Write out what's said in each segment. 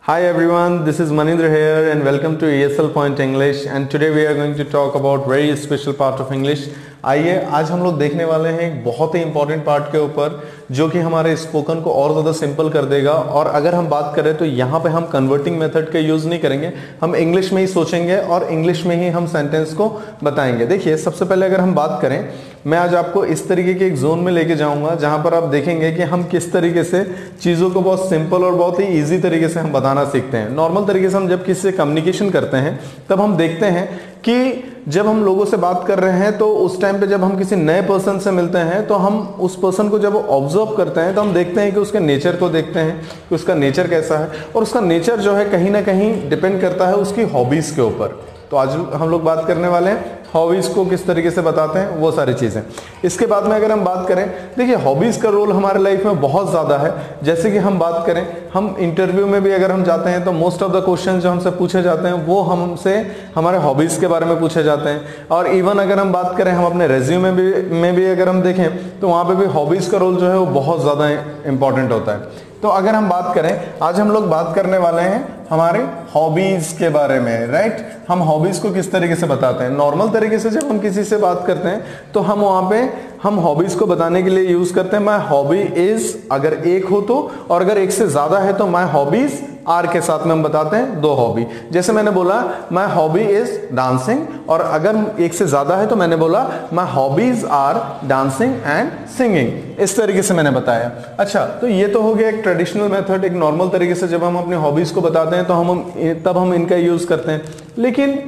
Hi everyone, this is Manindra here and welcome to ESL Point English and today we are going to talk about very special part of English. आइए आज हम लोग देखने वाले हैं एक बहुत ही इंपॉर्टेंट पार्ट के ऊपर जो कि हमारे स्पोकन को और ज़्यादा सिंपल कर देगा। और अगर हम बात करें तो यहाँ पे हम कन्वर्टिंग मेथड का यूज़ नहीं करेंगे, हम इंग्लिश में ही सोचेंगे और इंग्लिश में ही हम सेंटेंस को बताएंगे। देखिए सबसे पहले अगर हम बात करें, मैं आज आपको इस तरीके के एक जोन में लेके जाऊंगा जहां पर आप देखेंगे कि हम किस तरीके से चीज़ों को बहुत सिंपल और बहुत ही ईजी तरीके से हम बताना सीखते हैं। नॉर्मल तरीके से हम जब किसी से कम्युनिकेशन करते हैं तब हम देखते हैं कि जब हम लोगों से बात कर रहे हैं तो उस टाइम पे जब हम किसी नए पर्सन से मिलते हैं तो हम उस पर्सन को जब ऑब्जर्व करते हैं तो हम देखते हैं कि उसके नेचर को देखते हैं कि उसका नेचर कैसा है, और उसका नेचर जो है कहीं ना कहीं डिपेंड करता है उसकी हॉबीज़ के ऊपर। तो आज हम लोग बात करने वाले हैं हॉबीज़ को किस तरीके से बताते हैं, वो सारी चीज़ें। इसके बाद में अगर हम बात करें, देखिए हॉबीज़ का रोल हमारे लाइफ में बहुत ज़्यादा है। जैसे कि हम बात करें, हम इंटरव्यू में भी अगर हम जाते हैं तो मोस्ट ऑफ द क्वेश्चन जो हमसे पूछे जाते हैं वो हमसे हमारे हॉबीज़ के बारे में पूछे जाते हैं। और इवन अगर हम बात करें, हम अपने रेज्यूमे में भी अगर हम देखें तो वहाँ पर भी हॉबीज़ का रोल जो है वो बहुत ज़्यादा इंपॉर्टेंट होता है। तो अगर हम बात करें, आज हम लोग बात करने वाले हैं हमारे हॉबीज के बारे में, राइट। हम हॉबीज को किस तरीके से बताते हैं। नॉर्मल तरीके से जब हम किसी से बात करते हैं तो हम वहां पे हम हॉबीज को बताने के लिए यूज करते हैं माय हॉबी इज, अगर एक हो तो, और अगर एक से ज्यादा है तो माय हॉबीज आर के साथ में हम बताते हैं दो हॉबी। जैसे मैंने बोला माय हॉबी इज डांसिंग, और अगर एक से ज्यादा है तो मैंने बोला my hobbies are dancing and singing. इस तरीके से मैंने बताया। अच्छा, तो ये तो हो गया एक ट्रेडिशनल मेथड, एक नॉर्मल तरीके से जब हम अपनी हॉबीज को बताते हैं तो तब हम इनका यूज करते हैं। लेकिन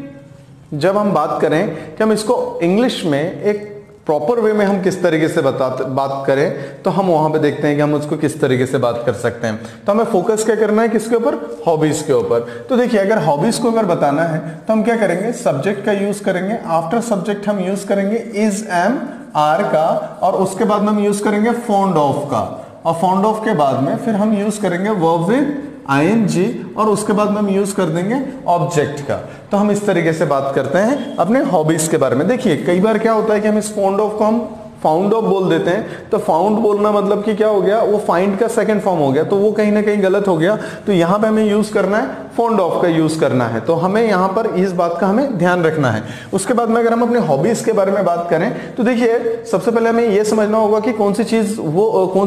जब हम बात करें कि हम इसको इंग्लिश में एक प्रॉपर वे में हम किस तरीके से बात करें, तो हम वहां पे देखते हैं कि हम उसको किस तरीके से बात कर सकते हैं। तो हमें फोकस क्या करना है, किसके ऊपर, हॉबीज के ऊपर। तो देखिए अगर हॉबीज को अगर बताना है तो हम क्या करेंगे, सब्जेक्ट का यूज करेंगे। आफ्टर सब्जेक्ट हम यूज करेंगे इज, एम, आर का, और उसके बाद में हम यूज करेंगे फॉन्ड ऑफ का, और फॉन्ड ऑफ के बाद में फिर हम यूज करेंगे वर्ब विद ing, और उसके बाद में हम यूज कर देंगे ऑब्जेक्ट का। तो हम इस तरीके से बात करते हैं अपने हॉबीज के बारे में। देखिए कई बार क्या होता है कि हम इस फॉन्ड ऑफ को हम फाउंड ऑफ बोल देते हैं, तो फाउंड बोलना मतलब कि क्या हो गया, वो फाइंड का सेकंड फॉर्म हो गया, तो वो कहीं ना कहीं गलत हो गया। तो यहाँ पे हमें यूज करना है फॉन्ड ऑफ का यूज करना है। तो हमें यहाँ पर इस बात का हमें ध्यान रखना है। उसके बाद में अगर हम अपने हॉबीज के बारे में बात करें तो देखिए सबसे पहले हमें ये समझना होगा कि कौन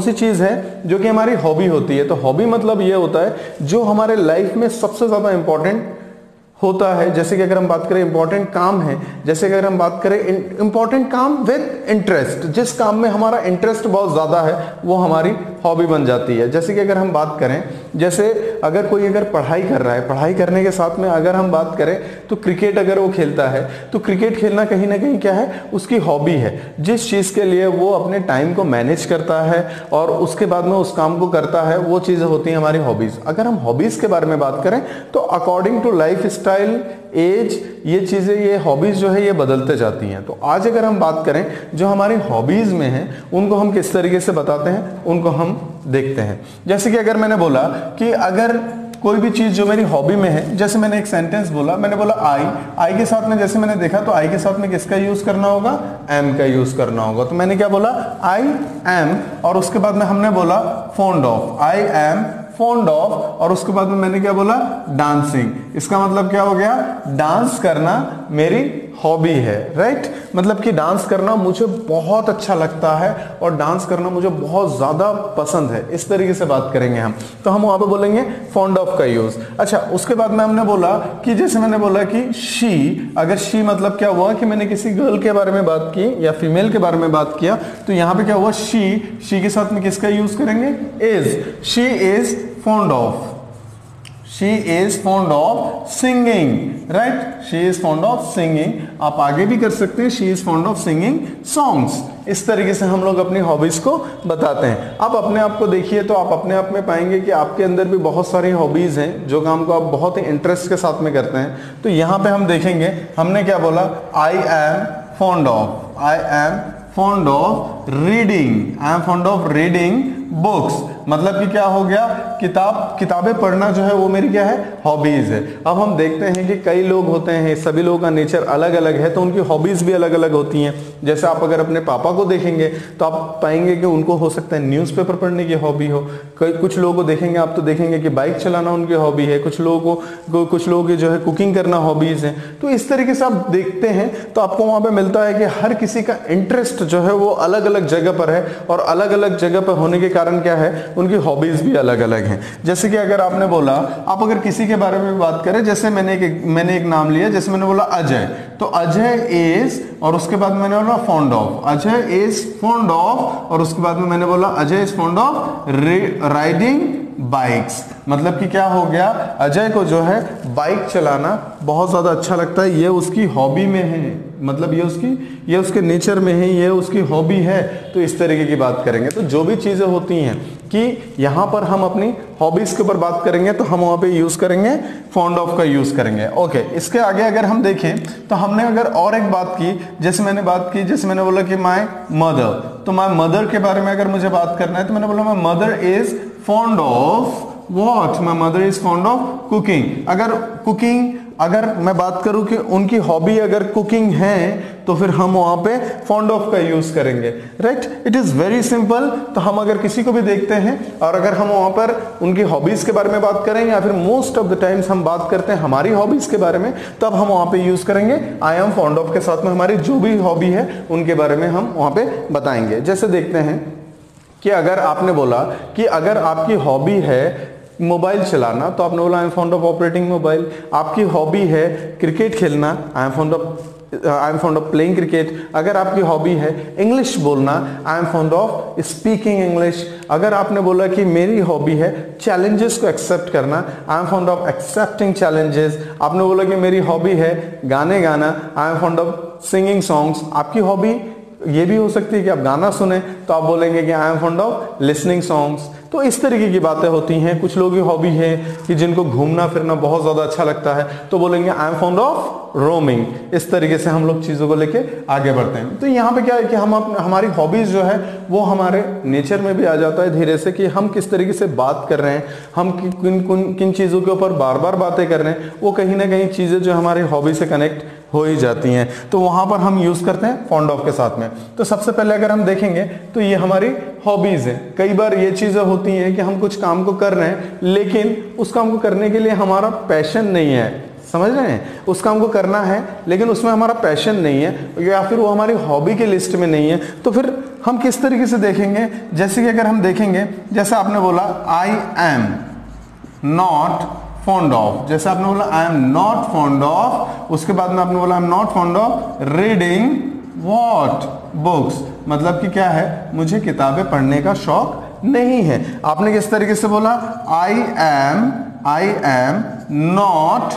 सी चीज है जो कि हमारी हॉबी होती है। तो हॉबी मतलब ये होता है जो हमारे लाइफ में सबसे ज्यादा इंपॉर्टेंट होता है। जैसे कि अगर हम बात करें इंपॉर्टेंट काम है, जैसे कि अगर हम बात करें इंपॉर्टेंट काम विद इंटरेस्ट, जिस काम में हमारा इंटरेस्ट बहुत ज्यादा है वो हमारी हॉबी बन जाती है। जैसे कि अगर हम बात करें, जैसे अगर कोई अगर पढ़ाई कर रहा है, पढ़ाई करने के साथ में अगर हम बात करें तो क्रिकेट अगर वो खेलता है तो क्रिकेट खेलना कहीं ना कहीं क्या है, उसकी हॉबी है। जिस चीज़ के लिए वो अपने टाइम को मैनेज करता है और उसके बाद में उस काम को करता है, वो चीज़ें होती हैं हमारी हॉबीज़। अगर हम हॉबीज़ के बारे में बात करें तो according to life style, age, ये चीज़ें, ये हॉबीज़ जो है ये बदलते जाती हैं। तो आज अगर हम बात करें जो हमारी हॉबीज़ में हैं उनको हम किस तरीके से बताते हैं, उनको हम देखते हैं। जैसे कि अगर मैंने बोला कि अगर कोई भी चीज़ जो मेरी हॉबी में है, जैसे मैंने एक सेंटेंस बोला, मैंने बोला आई के साथ में, जैसे मैंने देखा तो आई के साथ में किसका यूज़ करना होगा, एम का यूज़ करना होगा। तो मैंने क्या बोला, आई एम, और उसके बाद में हमने बोला fond of, I am fond of, और उसके बाद में मैंने क्या बोला, डांसिंग। इसका मतलब क्या हो गया, डांस करना मेरी हॉबी है, राइट। मतलब कि डांस करना मुझे बहुत अच्छा लगता है और डांस करना मुझे बहुत ज़्यादा पसंद है। इस तरीके से बात करेंगे हम, तो हम वहाँ पे बोलेंगे फॉन्ड ऑफ का यूज़। अच्छा, उसके बाद में हमने बोला कि जैसे मैंने बोला कि शी, अगर शी मतलब क्या हुआ कि मैंने किसी गर्ल के बारे में बात की या फीमेल के बारे में बात किया, तो यहाँ पे क्या हुआ, शी के साथ में किसका यूज़ करेंगे, is. She is fond of, she is fond of singing, right, she is fond of singing। आप आगे भी कर सकते हैं, she is fond of singing songs। इस तरीके से हम लोग अपनी हॉबीज को बताते हैं। आप अपने आप को देखिए तो आप अपने आप में पाएंगे कि आपके अंदर भी बहुत सारी हॉबीज हैं जो काम को आप बहुत ही इंटरेस्ट के साथ में करते हैं। तो यहाँ पे हम देखेंगे, हमने क्या बोला, I am fond of, I am fond of reading, I am fond of reading books। मतलब कि क्या हो गया, किताबें पढ़ना जो है वो मेरी क्या है, हॉबीज है। अब हम देखते हैं कि कई लोग होते हैं, सभी लोगों का नेचर अलग अलग है, तो उनकी हॉबीज भी अलग अलग होती हैं। जैसे आप अगर अपने पापा को देखेंगे तो आप पाएंगे कि उनको हो सकता है न्यूज़पेपर पढ़ने की हॉबी हो। कुछ लोगों को देखेंगे आप तो देखेंगे कि बाइक चलाना उनकी हॉबी है, कुछ लोगों की जो है कुकिंग करना हॉबीज है। तो इस तरीके से आप देखते हैं तो आपको वहां पे मिलता है कि हर किसी का इंटरेस्ट जो है वो अलग अलग जगह पर है, और अलग अलग जगह पर होने के कारण क्या है, उनकी हॉबीज भी अलग अलग हैं। जैसे कि अगर आपने बोला, आप अगर किसी के बारे में बात करें, जैसे मैंने एक नाम लिया, जैसे मैंने बोला अजय, तो अजय इज, और उसके बाद मैंने बोला fond of, Ajay is fond of, और उसके बाद में मैंने बोला Ajay is fond of riding bikes. मतलब कि क्या हो गया, अजय को जो है बाइक चलाना बहुत ज्यादा अच्छा लगता है, ये उसकी हॉबी में है, मतलब ये उसके नेचर में है, ये उसकी हॉबी है। तो इस तरीके की बात करेंगे। तो जो भी चीजें होती हैं कि यहाँ पर हम अपनी हॉबीज के ऊपर बात करेंगे तो हम वहां पे यूज करेंगे फॉन्ड ऑफ का यूज करेंगे। ओके, इसके आगे अगर हम देखें तो हमने अगर और एक बात की, जैसे मैंने बोला कि माय मदर, तो माय मदर के बारे में अगर मुझे बात करना है तो मैंने बोला my mother is fond of what, my mother is fond of cooking. अगर मैं बात करूं कि उनकी हॉबी अगर कुकिंग है तो फिर हम वहां पे फॉन्ड ऑफ का यूज करेंगे, right. It is very simple. तो हम अगर किसी को भी देखते हैं और अगर हम वहां पर उनकी हॉबीज के बारे में बात करें, या फिर मोस्ट ऑफ द टाइम्स हम बात करते हैं हमारी हॉबीज के बारे में, तब हम वहां पे यूज करेंगे आई एम फॉन्ड ऑफ के साथ में हमारी जो भी हॉबी है उनके बारे में हम वहां पे बताएंगे। जैसे देखते हैं कि अगर आपने बोला कि अगर आपकी हॉबी है मोबाइल चलाना, तो आपने बोला I am fond of operating mobile. आपकी हॉबी है क्रिकेट खेलना, I am fond of playing cricket. अगर आपकी हॉबी है इंग्लिश बोलना, I am fond of speaking English. अगर आपने बोला कि मेरी हॉबी है चैलेंजेस को एक्सेप्ट करना, I am fond of accepting challenges. आपने बोला कि मेरी हॉबी है गाने गाना, I am fond of singing songs. आपकी हॉबी ये भी हो सकती है कि आप गाना सुने, तो आप बोलेंगे कि I am fond of listening songs. तो इस तरीके की बातें होती हैं। कुछ लोगों की हॉबी है कि जिनको घूमना फिरना बहुत ज्यादा अच्छा लगता है, तो बोलेंगे I am fond of roaming. इस तरीके से हम लोग चीजों को लेके आगे बढ़ते हैं। तो यहाँ पे क्या है कि हमारी हॉबीज जो है वो हमारे नेचर में भी आ जाता है धीरे से, कि हम किस तरीके से बात कर रहे हैं, हम किन चीजों के ऊपर बार बार बातें कर रहे हैं, वो कहीं ना कहीं चीजें जो हमारी हॉबी से कनेक्ट हो ही जाती हैं। तो वहां पर हम यूज करते हैं फॉन्ड ऑफ के साथ में। तो सबसे पहले अगर हम देखेंगे तो ये हमारी हॉबीज है। कई बार ये चीजें होती हैं कि हम कुछ काम को कर रहे हैं, लेकिन उस काम को करने के लिए हमारा पैशन नहीं है, समझ रहे हैं। उस काम को करना है लेकिन उसमें हमारा पैशन नहीं है, या फिर वो हमारी हॉबी के लिस्ट में नहीं है, तो फिर हम किस तरीके से देखेंगे। जैसे कि अगर हम देखेंगे, जैसे आपने बोला I am not fond of, जैसे आपने बोला I am not fond of, उसके बाद में आपने बोला I am not fond of reading what books. मतलब कि क्या है, मुझे किताबें पढ़ने का शौक नहीं है। आपने किस तरीके से बोला, I am not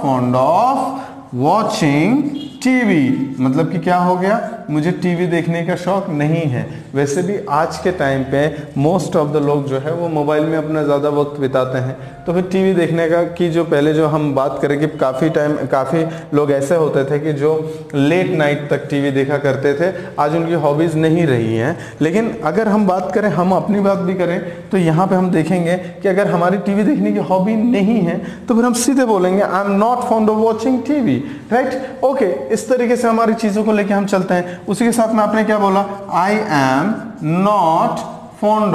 fond of watching TV. मतलब कि क्या हो गया, मुझे टीवी देखने का शौक नहीं है। वैसे भी आज के टाइम पे मोस्ट ऑफ द लोग जो है वो मोबाइल में अपना ज़्यादा वक्त बिताते हैं, तो फिर टीवी देखने का की जो पहले जो हम बात करें कि काफ़ी लोग ऐसे होते थे कि जो लेट नाइट तक टीवी देखा करते थे, आज उनकी हॉबीज़ नहीं रही हैं। लेकिन अगर हम बात करें, हम अपनी बात भी करें, तो यहाँ पे हम देखेंगे कि अगर हमारी टीवी देखने की हॉबी नहीं है तो फिर हम सीधे बोलेंगे I am not fond of watching TV, right. Okay, इस तरीके से हमारी चीज़ों को लेके हम चलते हैं। उसी के साथ में आपने क्या बोला, I am not fond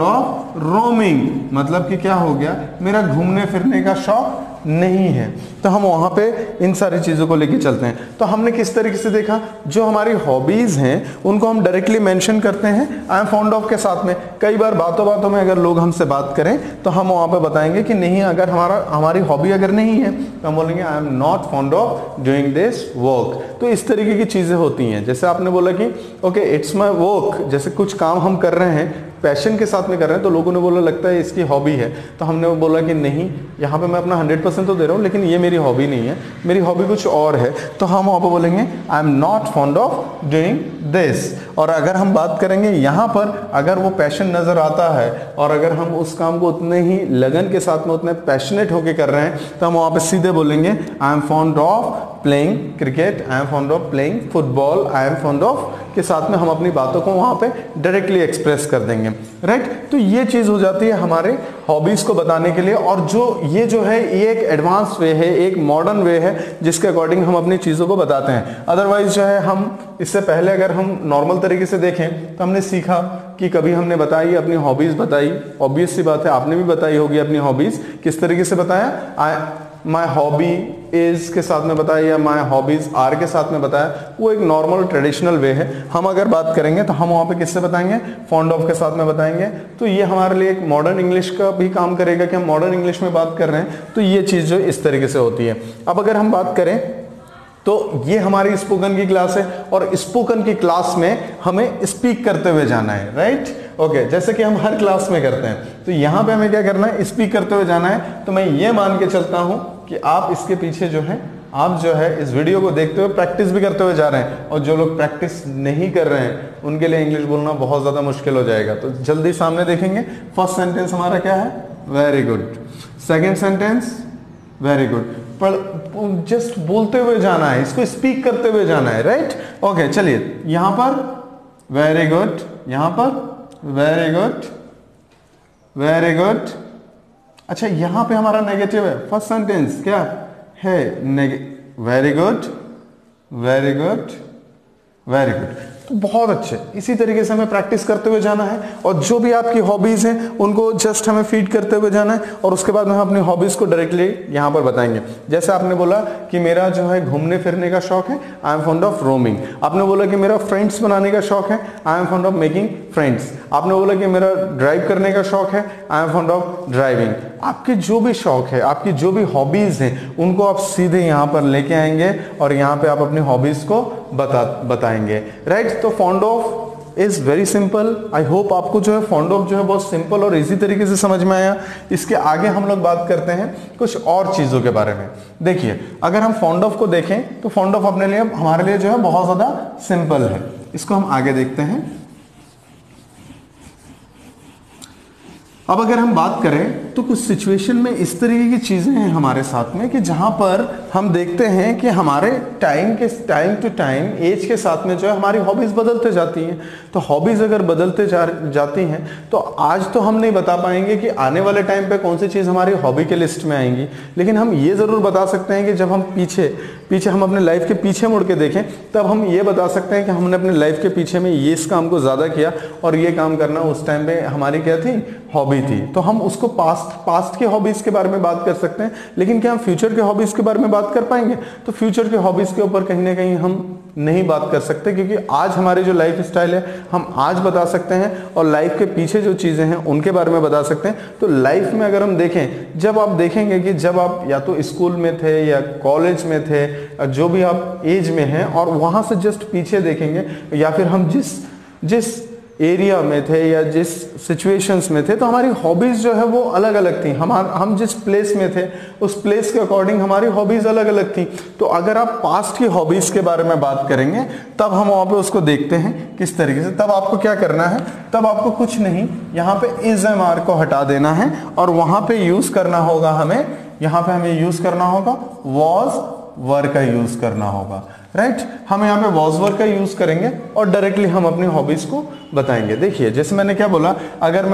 of roaming. मतलब कि क्या हो गया, मेरा घूमने फिरने का शौक नहीं है। तो हम वहां पे इन सारी चीजों को लेके चलते हैं। तो हमने किस तरीके से देखा, जो हमारी हॉबीज हैं उनको हम डायरेक्टली मेंशन करते हैं आई एम फॉन्ड ऑफ के साथ में। कई बार बातों में अगर लोग हमसे बात करें तो हम वहां पे बताएंगे कि नहीं, अगर हमारी हॉबी अगर नहीं है तो हम बोलेंगे I am not fond of doing this work. तो इस तरीके की चीजें होती हैं। जैसे आपने बोला कि ओके इट्स माई वर्क, जैसे कुछ काम हम कर रहे हैं पैशन के साथ में कर रहे हैं, तो लोगों ने बोला लगता है इसकी हॉबी है, तो हमने बोला कि नहीं, यहाँ पे मैं अपना 100% तो दे रहा हूँ, लेकिन ये मेरी हॉबी नहीं है, मेरी हॉबी कुछ और है। तो हम वहाँ पे बोलेंगे I am not fond of doing this. और अगर हम बात करेंगे यहाँ पर, अगर वो पैशन नज़र आता है और अगर हम उस काम को उतने ही लगन के साथ में, उतने पैशनेट होके कर रहे हैं, तो हम वहाँ पे सीधे बोलेंगे I am fond of playing cricket, I am fond of playing football, I am fond of के साथ में हम अपनी बातों को वहाँ पे डायरेक्टली एक्सप्रेस कर देंगे, राइट। तो ये चीज़ हो जाती है हमारे हॉबीज़ को बताने के लिए, और ये जो है ये एक एडवांस वे है, एक मॉडर्न वे है जिसके अकॉर्डिंग हम अपनी चीज़ों को बताते हैं। अदरवाइज जो है हम इससे पहले अगर हम नॉर्मल तरीके से देखें तो हमने सीखा कि कभी हमने बताई अपनी हॉबीज़ बताई, ऑब्वियस सी बात है आपने भी बताई होगी अपनी हॉबीज़, किस तरीके से बताया, माई हॉबी इज के साथ में बताया या माई हॉबीज आर के साथ में बताया, वो एक नॉर्मल ट्रेडिशनल वे है। हम अगर बात करेंगे तो हम वहाँ पे किससे बताएंगे, फॉन्ड ऑफ के साथ में बताएंगे। तो ये हमारे लिए एक मॉडर्न इंग्लिश का भी काम करेगा कि हम मॉडर्न इंग्लिश में बात कर रहे हैं, तो ये चीज़ जो इस तरीके से होती है। अब अगर हम बात करें तो ये हमारी स्पोकन की क्लास है, और स्पोकन की क्लास में हमें स्पीक करते हुए जाना है, राइट, ओके, जैसे कि हम हर क्लास में करते हैं। तो यहाँ पे हमें क्या करना है, स्पीक करते हुए जाना है। तो मैं ये मान के चलता हूँ कि आप इसके पीछे जो है, आप जो है इस वीडियो को देखते हुए प्रैक्टिस भी करते हुए जा रहे हैं, और जो लोग प्रैक्टिस नहीं कर रहे हैं उनके लिए इंग्लिश बोलना बहुत ज़्यादा मुश्किल हो जाएगा। तो जल्दी सामने देखेंगे, फर्स्ट सेंटेंस हमारा क्या है, very good, second sentence very good, पर जस्ट बोलते हुए जाना है, इसको स्पीक करते हुए जाना है, राइट, ओके। चलिए यहाँ पर वेरी गुड, यहाँ पर वेरी गुड, वेरी गुड। अच्छा यहाँ पे हमारा नेगेटिव है, फर्स्ट सेंटेंस क्या है, very good, very good, very good. तो बहुत अच्छे, इसी तरीके से हमें प्रैक्टिस करते हुए जाना है, और जो भी आपकी हॉबीज हैं उनको जस्ट हमें फीड करते हुए जाना है, और उसके बाद में हम अपनी हॉबीज को डायरेक्टली यहाँ पर बताएंगे। जैसे आपने बोला कि मेरा जो है घूमने फिरने का शौक है, I am fond of roaming. आपने बोला कि मेरा फ्रेंड्स बनाने का शौक है, I am fond of making friends. आपने बोला कि मेरा ड्राइव करने का शौक है, I am fond of driving. आपके जो भी शौक है, आपकी जो भी हॉबीज हैं, उनको आप सीधे यहाँ पर लेके आएंगे, और यहाँ पे आप अपनी हॉबीज को बताएंगे, राइट। तो fond of is very simple. I hope आपको जो है फॉन्ड ऑफ जो है बहुत सिंपल और इजी तरीके से समझ में आया। इसके आगे हम लोग बात करते हैं कुछ और चीजों के बारे में। देखिए अगर हम फॉन्ड ऑफ को देखें तो फॉन्ड ऑफ अपने लिए, हमारे लिए जो है बहुत ज्यादा सिंपल है। इसको हम आगे देखते हैं। अब अगर हम बात करें तो कुछ सिचुएशन में इस तरीके की चीजें हैं हमारे साथ में कि जहां पर हम देखते हैं कि हमारे टाइम टू टाइम एज के साथ में जो है हमारी हॉबीज बदलते जाती हैं। तो हॉबीज अगर बदलते जाती हैं तो आज तो हम नहीं बता पाएंगे कि आने वाले टाइम पे कौन सी चीज हमारी हॉबी के लिस्ट में आएंगी, लेकिन हम ये जरूर बता सकते हैं कि जब हम पीछे हम अपने लाइफ के पीछे मुड़ के देखें तब हम ये बता सकते हैं कि हमने अपने लाइफ के पीछे में ये इस काम को ज्यादा किया और ये काम करना उस टाइम पे हमारी क्या थी, हॉबी थी। तो हम उसको पास्ट के हॉबीज के बारे में बात कर सकते हैं, लेकिन क्या हम फ्यूचर के हॉबीज के बारे में बात कर पाएंगे? तो फ्यूचर के हॉबीज के ऊपर कहीं ना कहीं हम नहीं बात कर सकते, क्योंकि आज हमारी जो लाइफ स्टाइल है हम आज बता सकते हैं और लाइफ के पीछे जो चीजें हैं उनके बारे में बता सकते हैं। तो लाइफ में अगर हम देखें, जब आप देखेंगे कि जब आप या तो स्कूल में थे या कॉलेज में थे, जो भी आप एज में हैं, और वहां से जस्ट पीछे देखेंगे या फिर हम जिस एरिया में थे या जिस सिचुएशंस में थे, तो हमारी हॉबीज जो है वो अलग अलग थी। हम जिस प्लेस में थे उस प्लेस के अकॉर्डिंग हमारी हॉबीज अलग अलग थी। तो अगर आप पास्ट की हॉबीज के बारे में बात करेंगे तब हम वहां पे उसको देखते हैं किस तरीके से। तब आपको क्या करना है, तब आपको कुछ नहीं, यहाँ पे इज एम आर को हटा देना है और वहां पे यूज करना होगा हमें, यहाँ पे हमें यूज करना होगा वॉज वर का यूज करना होगा, राइट। हम यहाँ पे वॉज वर का यूज करेंगे और डायरेक्टली हम अपनी हॉबीज को बताएंगे। देखिए जैसे मैंने क्या बोला, अगर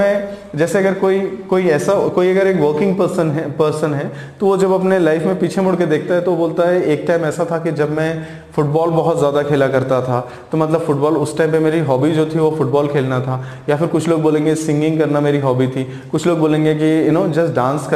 अगर एक वर्किंग पर्सन है तो वो जब अपने लाइफ में पीछे मुड़ के देखता है तो बोलता है एक टाइम ऐसा था कि जब मैं फुटबॉल बहुत ज़्यादा खेला करता था, तो मतलब फुटबॉल उस टाइम पे मेरी हॉबी जो थी वो फुटबॉल खेलना था। या फिर कुछ लोग बोलेंगे सिंगिंग करना मेरी हॉबी थी, कुछ लोग बोलेंगे कि जस्ट डांस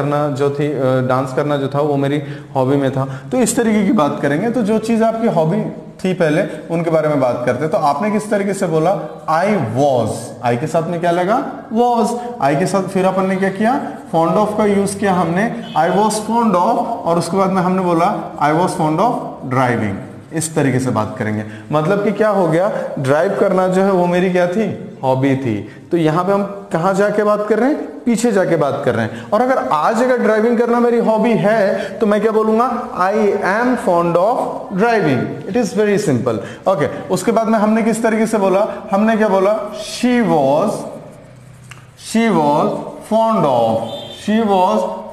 करना जो था वो मेरी हॉबी में था। तो इस तरीके की बात करेंगे। तो जो चीज़ आपकी हॉबी थी पहले उनके बारे में बात करते हैं। तो आपने किस तरीके से बोला, आई वॉज, आई के साथ में क्या लगा, वॉज, आई के साथ फिर अपन ने क्या किया, फॉन्ड ऑफ का यूज किया हमने, आई वॉज फॉन्ड ऑफ, और उसके बाद में हमने बोला I was fond of driving. इस तरीके से बात करेंगे। मतलब कि क्या हो गया, ड्राइव करना जो है वो मेरी क्या थी, हॉबी थी। तो यहाँ पे हम कहाँ जाके बात कर रहे हैं, पीछे जाके बात कर रहे हैं। और अगर ड्राइविंग करना मेरी हॉबी है तो मैं क्या बोलूंगा, I am fond of driving. It is very simple, okay. उसके बाद में हमने किस तरीके से बोला, हमने क्या बोला, she was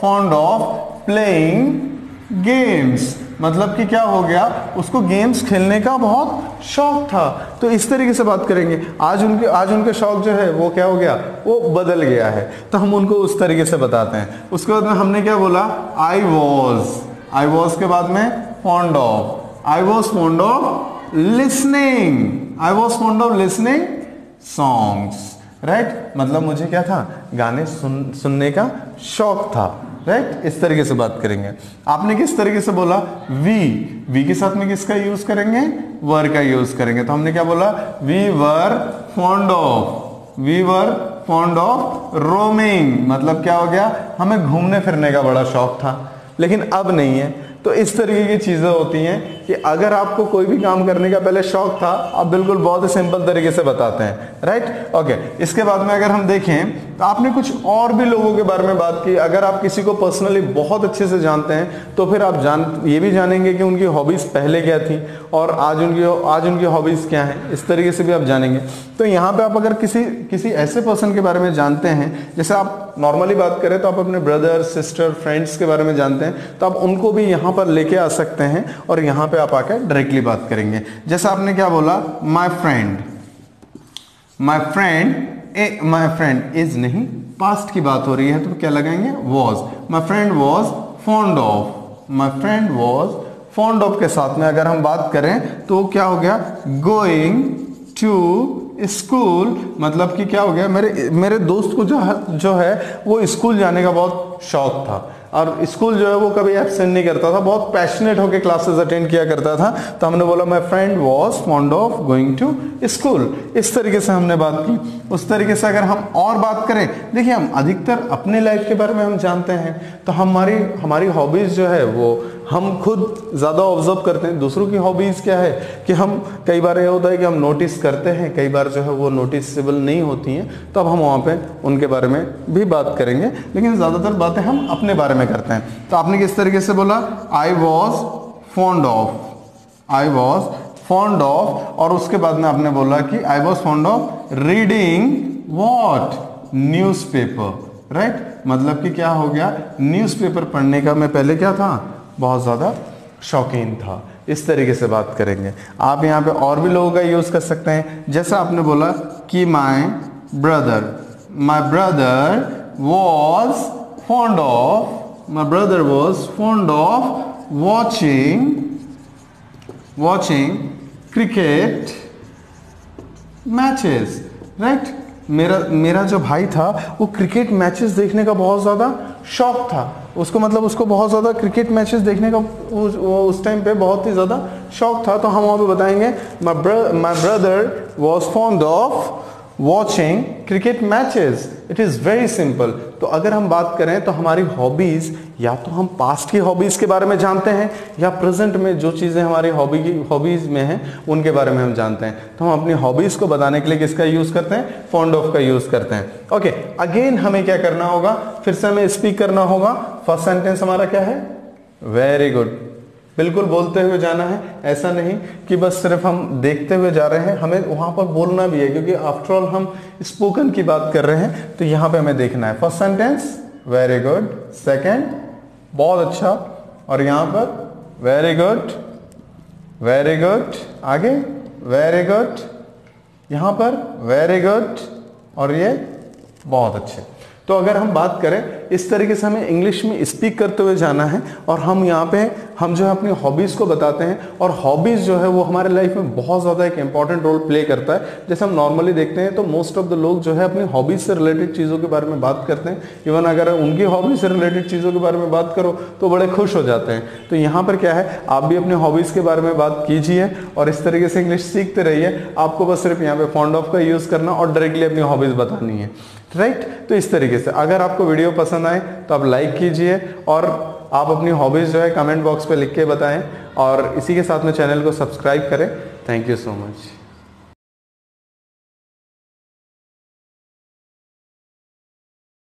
fond of playing games. मतलब कि क्या हो गया, उसको गेम्स खेलने का बहुत शौक था। तो इस तरीके से बात करेंगे। आज उनके शौक जो है वो क्या हो गया, वो बदल गया है, तो हम उनको उस तरीके से बताते हैं। उसके बाद में हमने क्या बोला, आई वॉज के बाद में fond of, I was fond of listening songs, right. मतलब मुझे क्या था, गाने सुनने का शौक था, राइट। इस तरीके से बात करेंगे। आपने किस तरीके से बोला, वी के साथ में किसका यूज करेंगे, वर का यूज करेंगे। तो हमने क्या बोला, we were fond of roaming, मतलब क्या हो गया, हमें घूमने फिरने का बड़ा शौक था, लेकिन अब नहीं है। तो इस तरीके की चीजें होती हैं कि अगर आपको कोई भी काम करने का पहले शौक था, आप बिल्कुल बहुत ही सिंपल तरीके से बताते हैं, राइट। ओके, इसके बाद में अगर हम देखें तो आपने कुछ और भी लोगों के बारे में बात की। अगर आप किसी को पर्सनली बहुत अच्छे से जानते हैं तो फिर आप ये भी जानेंगे कि उनकी हॉबीज पहले क्या थी और आज उनकी हॉबीज क्या हैं, इस तरीके से भी आप जानेंगे। तो यहाँ पे आप अगर किसी ऐसे पर्सन के बारे में जानते हैं, जैसे आप नॉर्मली बात करें तो आप अपने ब्रदर सिस्टर फ्रेंड्स के बारे में जानते हैं, तो आप उनको भी यहाँ पर लेके आ सकते हैं और यहाँ पे आप आकर डायरेक्टली बात करेंगे। जैसे आपने क्या बोला, माय फ्रेंड इज नहीं, पास्ट की बात हो रही है तो क्या लगाएंगे, was. My friend was fond of के साथ में अगर हम बात करें तो क्या हो गया, गोइंग टू स्कूल, मतलब कि क्या हो गया, मेरे दोस्त को जो है वो स्कूल जाने का बहुत शौक था और स्कूल जो है वो कभी एब्सेंट नहीं करता था, बहुत पैशनेट होकर क्लासेस अटेंड किया करता था। तो हमने बोला my friend was fond of going to school. इस तरीके से हमने बात की। उस तरीके से अगर हम और बात करें, देखिए हम अधिकतर अपने लाइफ के बारे में हम जानते हैं, तो हमारी हॉबीज जो है वो हम खुद ज़्यादा ऑब्जर्व करते हैं। दूसरों की हॉबीज़ क्या है कि हम कई बार ये होता है कि हम नोटिस करते हैं, कई बार जो है वो नोटिसेबल नहीं होती हैं, तो अब हम वहाँ पे उनके बारे में भी बात करेंगे, लेकिन ज़्यादातर बातें हम अपने बारे में करते हैं। तो आपने किस तरीके से बोला, आई वॉज फॉन्ड ऑफ, और उसके बाद में आपने बोला कि I was fond of reading what, newspaper, right. मतलब कि क्या हो गया, न्यूज़पेपर पढ़ने का मैं पहले क्या था, बहुत ज़्यादा शौकीन था। इस तरीके से बात करेंगे। आप यहाँ पे और भी लोगों का यूज़ कर सकते हैं। जैसा आपने बोला कि my brother was fond of watching cricket matches, right. मेरा जो भाई था वो क्रिकेट मैचेस देखने का बहुत ज़्यादा शौक था उसको, मतलब उसको बहुत ज़्यादा क्रिकेट मैचेस देखने का उस टाइम पे बहुत ही ज़्यादा शौक था। तो हम वहाँ पे बताएंगे my brother was fond of watching cricket matches. It is very simple. तो अगर हम बात करें तो हमारी हॉबीज़, या तो हम पास्ट की हॉबीज़ के बारे में जानते हैं या प्रेजेंट में जो चीज़ें हमारी हॉबीज़ में हैं उनके बारे में हम जानते हैं। तो हम अपनी हॉबीज़ को बताने के लिए किसका यूज़ करते हैं, फॉन्ड ऑफ का यूज़ करते हैं। ओके, अगेन हमें क्या करना होगा, फिर से हमें स्पीक करना होगा। फर्स्ट सेंटेंस हमारा क्या है, वेरी गुड। बिल्कुल बोलते हुए जाना है, ऐसा नहीं कि बस सिर्फ हम देखते हुए जा रहे हैं, हमें वहाँ पर बोलना भी है, क्योंकि आफ्टर ऑल हम स्पोकन की बात कर रहे हैं। तो यहाँ पे हमें देखना है, first sentence very good, second बहुत अच्छा, और यहाँ पर वेरी गुड, आगे वेरी गुड, यहाँ पर वेरी गुड, और ये बहुत अच्छे। तो अगर हम बात करें, इस तरीके से हमें इंग्लिश में स्पीक करते हुए जाना है, और हम यहाँ पे हम जो है अपनी हॉबीज़ को बताते हैं, और हॉबीज़ जो है वो हमारे लाइफ में बहुत ज़्यादा एक इंपॉर्टेंट रोल प्ले करता है। जैसे हम नॉर्मली देखते हैं तो मोस्ट ऑफ द लोग जो है अपनी हॉबीज़ से रिलेटेड चीज़ों के बारे में बात करते हैं। इवन अगर उनकी हॉबीज़ से रिलेटेड चीज़ों के बारे में बात करो तो बड़े खुश हो जाते हैं। तो यहाँ पर क्या है, आप भी अपनी हॉबीज़ के बारे में बात कीजिए और इस तरीके से इंग्लिश सीखते रहिए। आपको बस सिर्फ यहाँ पे फॉन्ड ऑफ का यूज़ करना और डायरेक्टली अपनी हॉबीज़ बतानी है, राइट। तो इस तरीके से अगर आपको वीडियो पसंद आए तो आप लाइक कीजिए, और आप अपनी हॉबीज़ जो है कमेंट बॉक्स पे लिख के बताएं, और इसी के साथ में चैनल को सब्सक्राइब करें। Thank you so much.